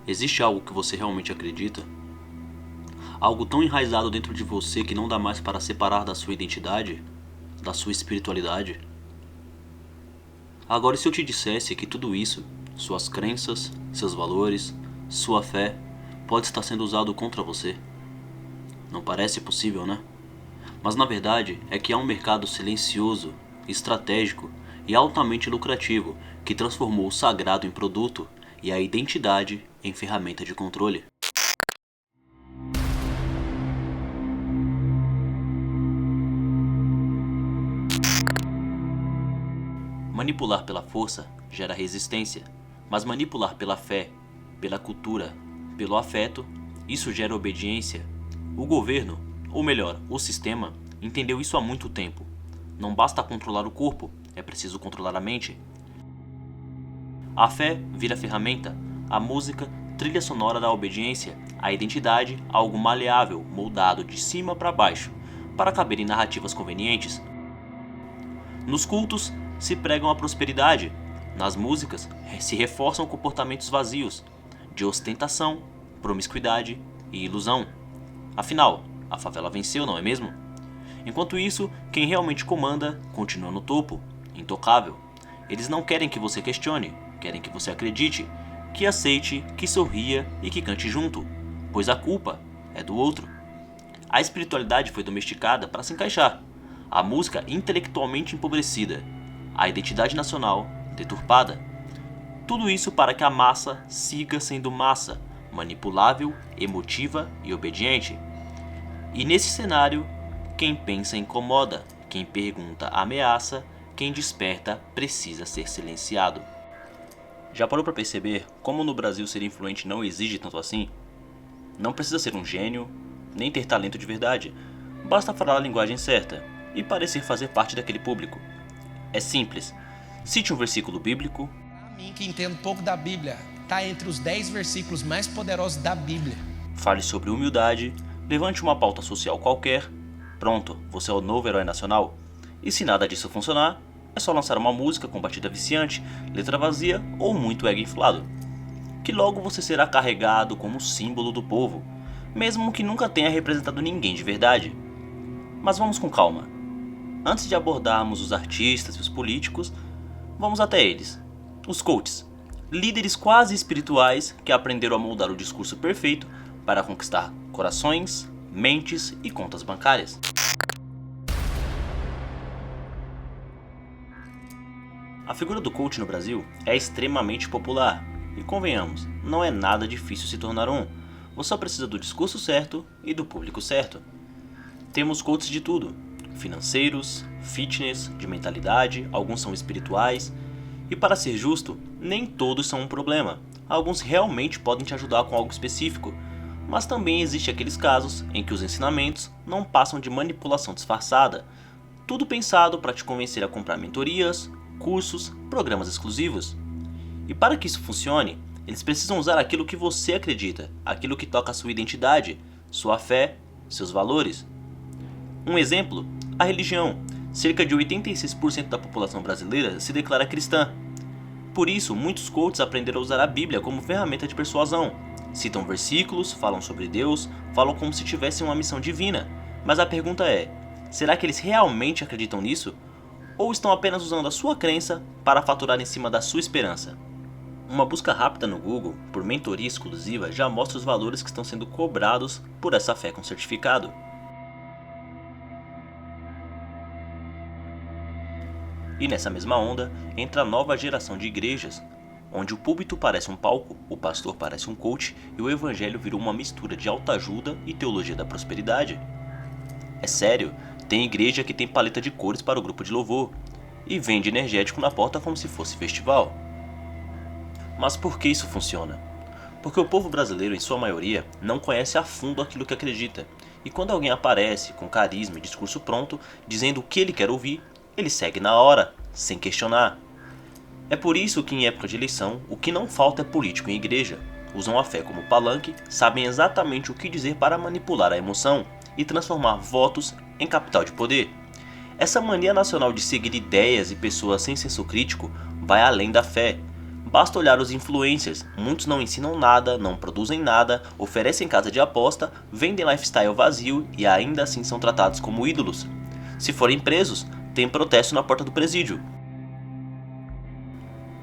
Existe algo que você realmente acredita? Algo tão enraizado dentro de você que não dá mais para separar da sua identidade, da sua espiritualidade? Agora, e se eu te dissesse que tudo isso, suas crenças, seus valores, sua fé, pode estar sendo usado contra você? Não parece possível, né? Mas na verdade é que há um mercado silencioso, estratégico e altamente lucrativo que transformou o sagrado em produto e a identidade em ferramenta de controle. Manipular pela força gera resistência, mas manipular pela fé, pela cultura, pelo afeto, isso gera obediência. O governo, ou melhor, o sistema, entendeu isso há muito tempo. Não basta controlar o corpo, é preciso controlar a mente. A fé vira ferramenta, a música, trilha sonora da obediência, a identidade, algo maleável, moldado de cima para baixo, para caber em narrativas convenientes. Nos cultos se pregam a prosperidade, nas músicas se reforçam comportamentos vazios, de ostentação, promiscuidade e ilusão. Afinal, a favela venceu, não é mesmo? Enquanto isso, quem realmente comanda continua no topo, intocável. Eles não querem que você questione, querem que você acredite, que aceite, que sorria e que cante junto, pois a culpa é do outro. A espiritualidade foi domesticada para se encaixar, a música intelectualmente empobrecida, a identidade nacional deturpada. Tudo isso para que a massa siga sendo massa, manipulável, emotiva e obediente. E nesse cenário, quem pensa incomoda, quem pergunta ameaça, quem desperta precisa ser silenciado. Já parou para perceber como no Brasil ser influente não exige tanto assim? Não precisa ser um gênio, nem ter talento de verdade. Basta falar a linguagem certa e parecer fazer parte daquele público. É simples. Cite um versículo bíblico. Para mim, que entendo pouco da Bíblia, está entre os 10 versículos mais poderosos da Bíblia. Fale sobre humildade, levante uma pauta social qualquer. Pronto, você é o novo herói nacional. E se nada disso funcionar, é só lançar uma música com batida viciante, letra vazia ou muito ego inflado. Que logo você será carregado como símbolo do povo, mesmo que nunca tenha representado ninguém de verdade. Mas vamos com calma. Antes de abordarmos os artistas e os políticos, vamos até eles, os coaches, líderes quase espirituais que aprenderam a moldar o discurso perfeito para conquistar corações, mentes e contas bancárias. A figura do coach no Brasil é extremamente popular e, convenhamos, não é nada difícil se tornar um. Você só precisa do discurso certo e do público certo. Temos coaches de tudo: financeiros, fitness, de mentalidade, alguns são espirituais. E para ser justo, nem todos são um problema. Alguns realmente podem te ajudar com algo específico, mas também existe aqueles casos em que os ensinamentos não passam de manipulação disfarçada, tudo pensado para te convencer a comprar mentorias, cursos, programas exclusivos. E para que isso funcione, eles precisam usar aquilo que você acredita, aquilo que toca a sua identidade, sua fé, seus valores. Um exemplo, a religião. Cerca de 86% da população brasileira se declara cristã. Por isso, muitos coaches aprenderam a usar a Bíblia como ferramenta de persuasão. Citam versículos, falam sobre Deus, falam como se tivessem uma missão divina. Mas a pergunta é, será que eles realmente acreditam nisso? Ou estão apenas usando a sua crença para faturar em cima da sua esperança? Uma busca rápida no Google por mentoria exclusiva já mostra os valores que estão sendo cobrados por essa fé com certificado. E nessa mesma onda entra a nova geração de igrejas, onde o púlpito parece um palco, o pastor parece um coach e o evangelho virou uma mistura de autoajuda e teologia da prosperidade. É sério, tem igreja que tem paleta de cores para o grupo de louvor e vende energético na porta como se fosse festival. Mas por que isso funciona? Porque o povo brasileiro, em sua maioria, não conhece a fundo aquilo que acredita, e quando alguém aparece com carisma e discurso pronto, dizendo o que ele quer ouvir, ele segue na hora, sem questionar. É por isso que em época de eleição, o que não falta é político em igreja. Usam a fé como palanque, sabem exatamente o que dizer para manipular a emoção e transformar votos em capital de poder. Essa mania nacional de seguir ideias e pessoas sem senso crítico vai além da fé. Basta olhar os influencers, muitos não ensinam nada, não produzem nada, oferecem casa de aposta, vendem lifestyle vazio e ainda assim são tratados como ídolos. Se forem presos, tem protesto na porta do presídio.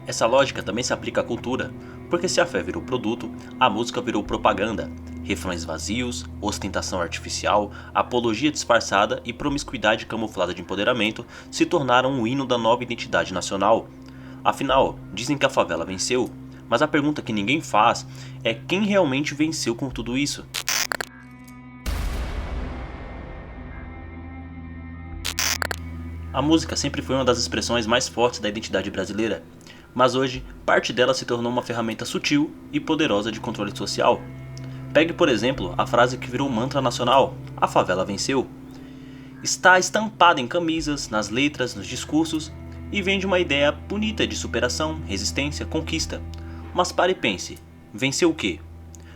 Essa lógica também se aplica à cultura, porque se a fé virou produto, a música virou propaganda. Refrões vazios, ostentação artificial, apologia disfarçada e promiscuidade camuflada de empoderamento se tornaram um hino da nova identidade nacional. Afinal, dizem que a favela venceu, mas a pergunta que ninguém faz é quem realmente venceu com tudo isso. A música sempre foi uma das expressões mais fortes da identidade brasileira, mas hoje parte dela se tornou uma ferramenta sutil e poderosa de controle social. Pegue, por exemplo, a frase que virou mantra nacional: "A favela venceu". Está estampada em camisas, nas letras, nos discursos e vende uma ideia bonita de superação, resistência, conquista. Mas pare e pense, venceu o quê?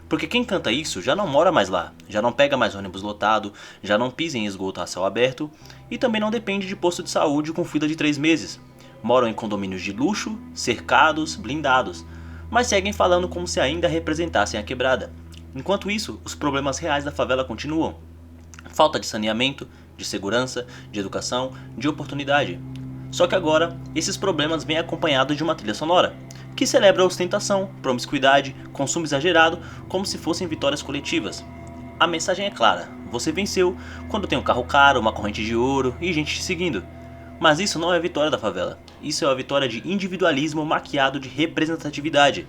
Porque quem canta isso já não mora mais lá, já não pega mais ônibus lotado, já não pisa em esgoto a céu aberto e também não depende de posto de saúde com fila de 3 meses. Moram em condomínios de luxo, cercados, blindados, mas seguem falando como se ainda representassem a quebrada. Enquanto isso, os problemas reais da favela continuam. Falta de saneamento, de segurança, de educação, de oportunidade. Só que agora, esses problemas vêm acompanhados de uma trilha sonora, que celebra a ostentação, promiscuidade, consumo exagerado, como se fossem vitórias coletivas. A mensagem é clara, você venceu quando tem um carro caro, uma corrente de ouro e gente te seguindo. Mas isso não é a vitória da favela, isso é a vitória de individualismo maquiado de representatividade.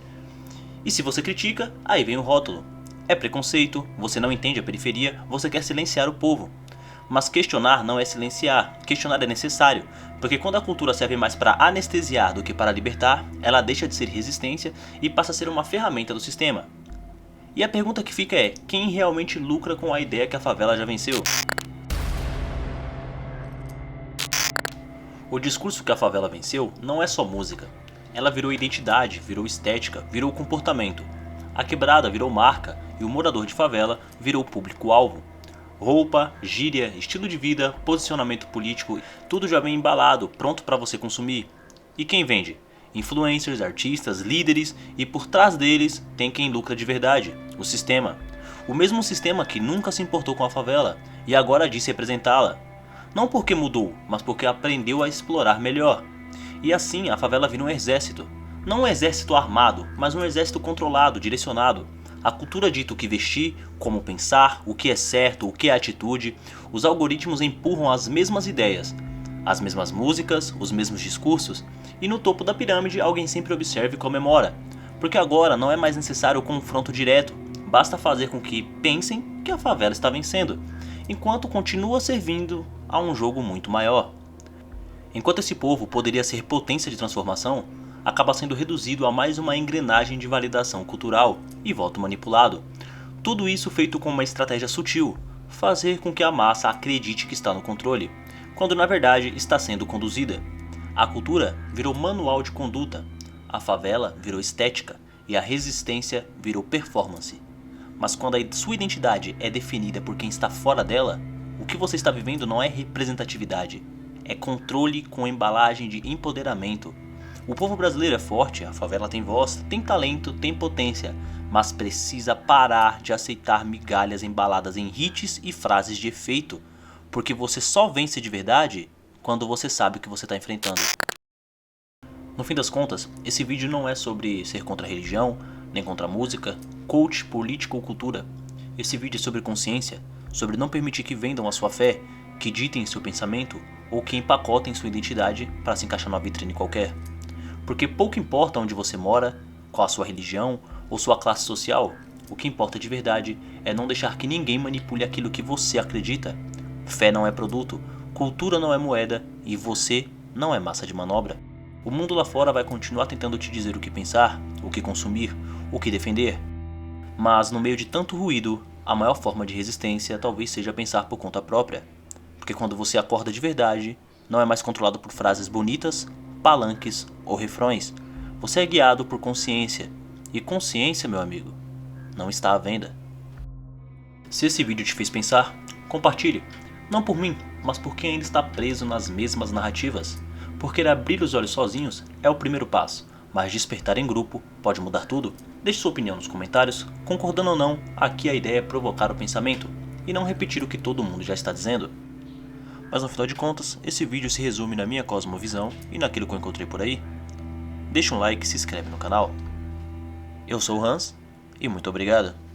E se você critica, aí vem o rótulo. É preconceito, você não entende a periferia, você quer silenciar o povo. Mas questionar não é silenciar, questionar é necessário, porque quando a cultura serve mais para anestesiar do que para libertar, ela deixa de ser resistência e passa a ser uma ferramenta do sistema. E a pergunta que fica é, quem realmente lucra com a ideia que a favela já venceu? O discurso que a favela venceu não é só música, ela virou identidade, virou estética, virou comportamento. A quebrada virou marca e o morador de favela virou público-alvo. Roupa, gíria, estilo de vida, posicionamento político, tudo já vem embalado, pronto para você consumir. E quem vende? Influencers, artistas, líderes e por trás deles tem quem lucra de verdade, o sistema. O mesmo sistema que nunca se importou com a favela e agora diz representá-la. Não porque mudou, mas porque aprendeu a explorar melhor. E assim a favela vira um exército. Não um exército armado, mas um exército controlado, direcionado. A cultura dita o que vestir, como pensar, o que é certo, o que é atitude. Os algoritmos empurram as mesmas ideias, as mesmas músicas, os mesmos discursos. E no topo da pirâmide alguém sempre observa e comemora. Porque agora não é mais necessário o confronto direto. Basta fazer com que pensem que a favela está vencendo, enquanto continua servindo a um jogo muito maior. Enquanto esse povo poderia ser potência de transformação, acaba sendo reduzido a mais uma engrenagem de validação cultural e voto manipulado. Tudo isso feito com uma estratégia sutil, fazer com que a massa acredite que está no controle, quando na verdade está sendo conduzida. A cultura virou manual de conduta, a favela virou estética e a resistência virou performance. Mas quando a sua identidade é definida por quem está fora dela, o que você está vivendo não é representatividade, é controle com embalagem de empoderamento. O povo brasileiro é forte, a favela tem voz, tem talento, tem potência, mas precisa parar de aceitar migalhas embaladas em hits e frases de efeito, porque você só vence de verdade quando você sabe o que você está enfrentando. No fim das contas, esse vídeo não é sobre ser contra a religião, nem contra a música, coach, política ou cultura. Esse vídeo é sobre consciência, sobre não permitir que vendam a sua fé, que ditem seu pensamento ou que empacotem sua identidade para se encaixar numa vitrine qualquer. Porque pouco importa onde você mora, qual a sua religião ou sua classe social, o que importa de verdade é não deixar que ninguém manipule aquilo que você acredita. Fé não é produto, cultura não é moeda e você não é massa de manobra. O mundo lá fora vai continuar tentando te dizer o que pensar, o que consumir, o que defender. Mas no meio de tanto ruído, a maior forma de resistência talvez seja pensar por conta própria. Porque quando você acorda de verdade, não é mais controlado por frases bonitas, palanques ou refrões. Você é guiado por consciência. E consciência, meu amigo, não está à venda. Se esse vídeo te fez pensar, compartilhe. Não por mim, mas por quem ainda está preso nas mesmas narrativas. Porque abrir os olhos sozinhos é o primeiro passo, mas despertar em grupo pode mudar tudo? Deixe sua opinião nos comentários, concordando ou não, aqui a ideia é provocar o pensamento e não repetir o que todo mundo já está dizendo. Mas no final de contas, esse vídeo se resume na minha cosmovisão e naquilo que eu encontrei por aí. Deixa um like e se inscreve no canal. Eu sou o Hans e muito obrigado.